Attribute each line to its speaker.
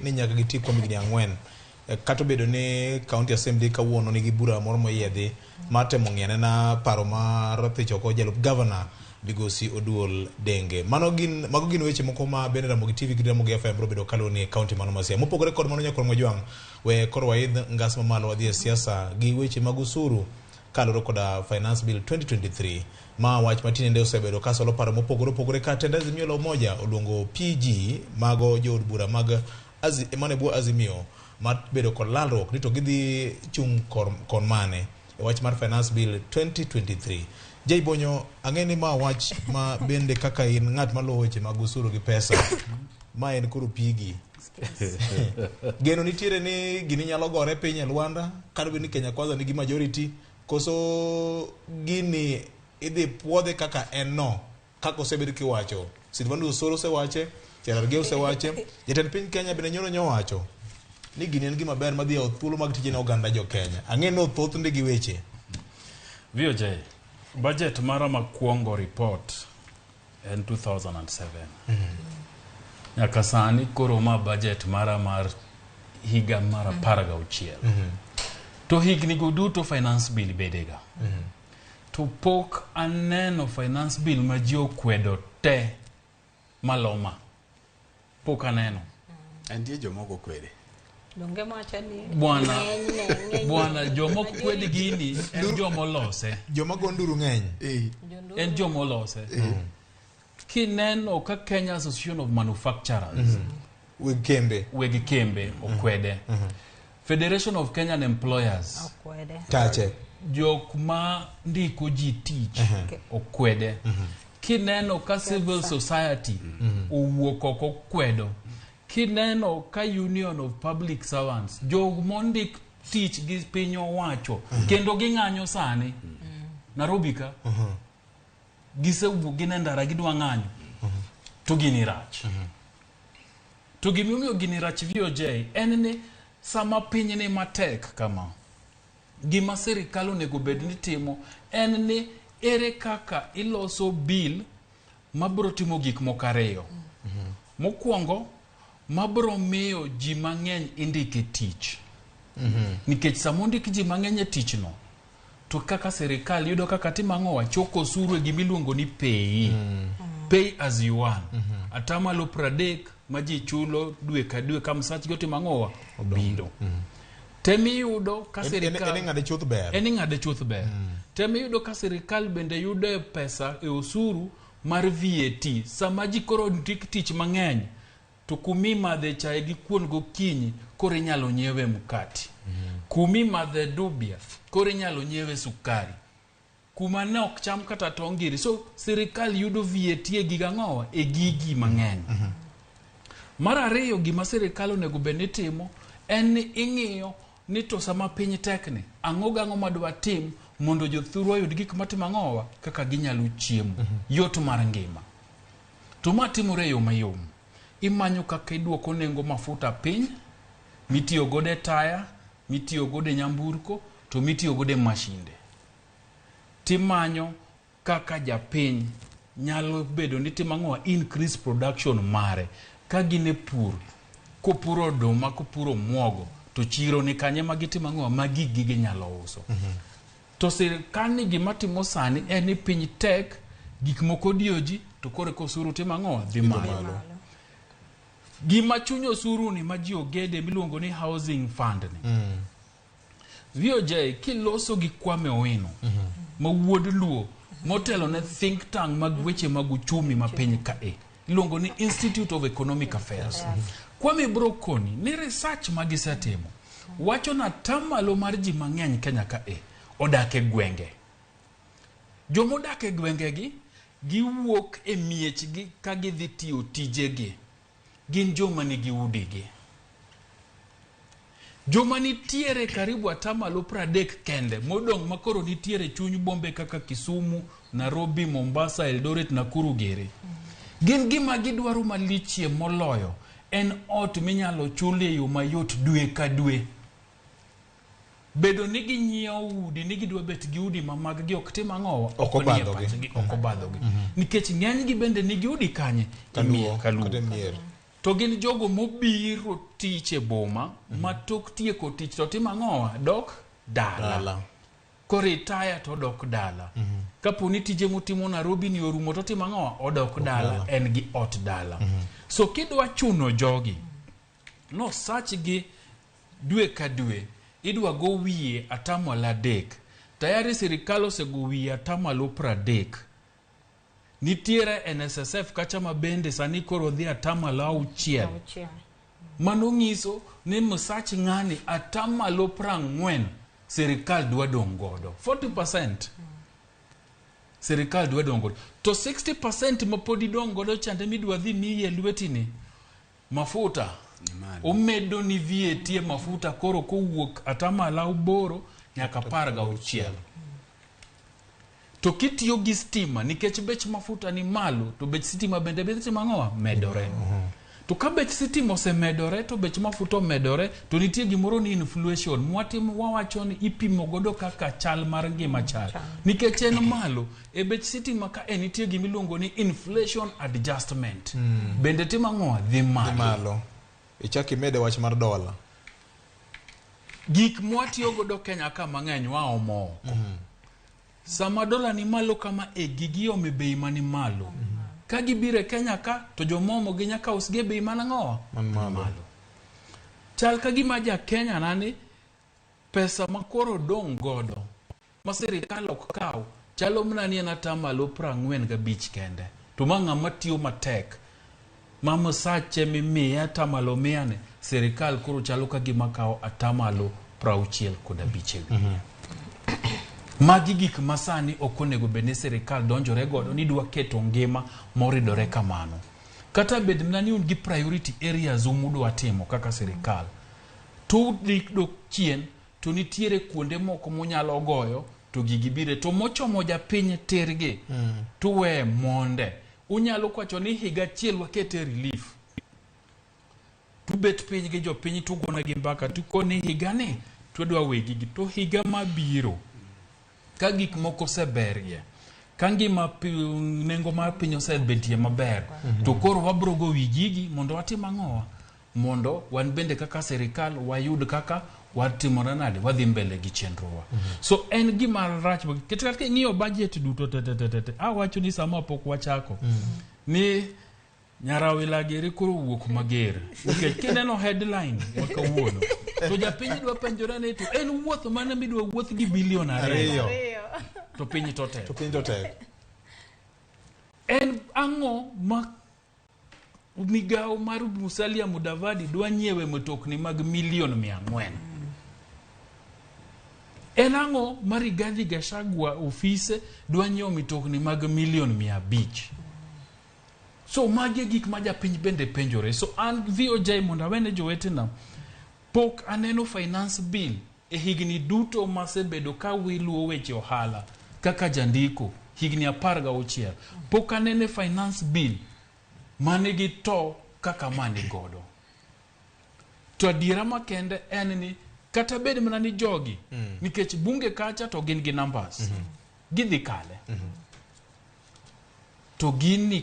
Speaker 1: ni nyaka giti kuom higni 4 kata bedo ni county assembly kawuono nigi bura moro moyiedhi matemo ng'ene na paro mar thicho ko jalup governor Migosi Oduol Denge. Mago gin weche moko ma bende Ramogi TV gi Ramogi FM bro bedo kaloni e county mano Masia. Mopogore kod mano nyakor mojwang we kor waidh ngas mamalo wadhi e siasa gi weche mag osuru kaloro koda finance bill 2023 ma wach matine nde osebedo kasolo paro mopogore ka tenda Azimio la Umoja oluongo PG mago jood bura mag mane bwo Azimio ma bedo kod lalruok ni to gidhi chung kon mane e wach mar finance bill 2023. Jay Bonyo, ang'eni ma wach ma bende kaka in ng'at maluwo weche mag osuru gi pesa ma en koro pigi. Geno nitiere ni gini nyalo gore piny e Luanda kata ni Kenya Kwanza nigi majority koso gini idhi puodhe kaka en no kaka osebedo kiwacho Silvanus Osoro osewache Cherargei osewache jatend piny Kenya bende nyowacho ni gini en gima ber madhi e thuolo mag tije ne oganda jo Kenya. Ang'eno thoth ndigi weche
Speaker 2: VOJ budget mara makwongo report en 2007 nyaka sani koro ma budget mara mar higa mara paraga uchiel to higni go duto finance bill bedega to pok aneno finance bill ma ji okwedo te maloma pok aneno
Speaker 3: antie jomoko kwede
Speaker 4: donge machani
Speaker 2: bwana jomoko kwede gini en jomolose
Speaker 1: joma gonduru ng'eny
Speaker 2: en jomolose kineno ka Kenya Association of Manufacturers weg kembe okwede Federation of Kenyan Employers
Speaker 4: okwede
Speaker 1: tache
Speaker 2: jok ma ndiko ji tich okwede kineno ka civil society owuok oko kwedo kineno ka Union of Public Servants jog mondik tich gi piny owacho kendo ging'anyo sani Nairobi ka gisewuok ginendara gidwa ng'anyo to gini rach to gimiyo gini rach VOJ en ni sama piny ni matek kama gima sirkal onego bed ni timo en ni ere kaka iloso bill mabro timo gik mokariyo mokwongo mabro miyo ji mang'eny indike tich nikech samondik ji mang'eny e tich no to kaka sirkal yudo kaka timang'owa choko osuru e gimiluongo ni pay as you earn atamalo 30 ma ji chulo dwe ka dwe kam sach go timang'owa biro temi yudo ka sirkal
Speaker 1: en
Speaker 2: ng'ade chuth ber temi yudo ka sirkal bende yudo pesa e osuru mar VAT sama ji koro ndik tich mang'eny to kumi madhe chae gi kuon gokinyi koro inyalo nyiewe mkati kumi madhe dubia koro inyalo nyiewe sukari kuma ne ok cham kata tongiri so sirkal yudo VAT e giga ng'owa e gigi mang'eny mar ariyo gima sirkal onego bed ni timo en ni ing'iyo ni to sama piny tekni ang'o madwa tim mondo jothuru oyud gik matimo ng'owa kaka ginyalo chiemo yot mar ngima to ma timore yo mayom imanyo kaka iduoko nengo mafuta piny mitiyo gode taya mitiyo gode nyamburko to mitiyo gode mashinde timanyo kaka japiny nyalo bedo ni timang'owa increase production mare ka gine pur kopuro oduma kopuro muogo to chiro ni kanye magitimang'owa magigi nyalo uso to sirkal ni gima timo sani en ni piny tek gik moko dioji to kore kosuru timang'owa dhi malo gima chunyo osuru ni ma ji ogede miluongo ni housing fund ni VOJ kiloso gi Kwame Owino ma wuod luo motelo ne think tank mag weche mag uchumi ma piny kae iluongo ni Institute of Economic Affairs Kwame Brokoni ni research magisetimo wacho na tamalo mar ji mang'eny Kenya kae odak e gwenge jomodak e gwenge gi giwuok e miech gi ka gidhi tiyo tije gi gin joma nigi udigi joma nitiere karibu atamalo 30 kende modong makoro nitiere chuny bombe kaka Kisumu, Nairobi, Mombasa, Eldoret, Nakuru, Gere gin gima gidwaro malichie moloyo en ot minyalo chule yo mayot dwe ka dwe bedo nigi nyiewo udi nigi dwa bet gi udi mamag gi ok tim ang'owa ok obadhogi nikech ng'eny gi bende nigi udi kanye
Speaker 1: Kaluo.
Speaker 2: to gin jogo mobiro tich e boma ma tok tieko tich to timo ang'owa dok dala koritaya to dok dala kapo ni tije motimo Nairobi ni orumo to timo ang'owa odok dala en gi ot dala so kidwa chuno jogi no sach gi dwe ka dwe idwa go wiye atamalo 3 tayari sirkal osego wiye atamalo 30 nitiere NSSF kacha mabende sani koro dhi atamalo 6 mano nyiso ni msach ng'ani atamalo 40 sirkal dwa dong godo 40% sirkal dwa dong godo to 60% mapodi dong godo chande midwa dhi miye lwetini mafuta omedo ni VAT mafuta koro kowuok atamalo 8 nyaka 16 to kitiyo gi stima nikech bech mafuta ni malo to bech stima bende stima ng'owa medore to ka bech stima osemedore to bech mafuta medore to nitie gimoro ni inflation mwatimo wawacho ni ipimo godo kaka chal mar ngima chal nikech en malo e bech stima ka nitie gimiluongo ni inflation adjustment bende timo ng'owa dhi malo
Speaker 1: ichaki mede wach mar dola
Speaker 2: gik mwatiyo godo Kenya ka mang'eny wa omo sama dola ni malo kama gigi ome bei mani malo ka gibire Kenya ka to jomomo gi nyaka usge bei mana ng'owa malo chal ka gima ja Kenya nani pesa makoro dong godo ma sirkal ok kaw chalo mna ni en atamalo 45 kende to ng'ama tiyo matek mama sache mimiya atamalo 100 sirkal koro chalo ka gima kaw atamalo 65 magi gik masani okonego bene sirkal donjore godo ni dwa keto ngima moridore kamano kata bed mnani un gi priority areas umudwa timo kaka sirkal to dok chien to nitiere kuonde moko monyalo goyo to gigibire to mochomo ja piny terge to we monde unyalo kwacho ni higa achiel wakete relief to bet piny gi jo piny to gona gi mbaka to koni higa ni to dwa wegi to higa mabiro ka gik moko seberie ka ngima nengo mar piny osebetie maber to koro wabrogo wi gigi mondo watim ang'owa mondo wan bende kaka sirkal wayud kaka watimore nade wadhi mbele gi chenrowa so en gima rach kata ng'iyo budget duto awacho ni sama pok wachako ni nyarawila gere koro wuok mager nikech kineno headline wakawuono to japiny dwa penjore ne to en wuoth mana midwa wuoth gi bilion 2 to piny to tek en ang'o ma migao mar Musalia Mudavadi dwa nyiewe mtokni mag milion 400 en ang'o ma Rigathi Gachagua ofise dwa nyiewo mtokni mag milion 500 so magi gik ma japiny bende penjore so an VOJ mondo awene jowetena pok aneno finance bill e higni duto masebedo ka wiluo weche ohala kaka jandiko higni 16 pok anene finance bill manigi to kaka mani godo to adiera makende en ni kata bed mana ni jogi nikech bunge kacha to gin gi numbers gidhi kale to gin ni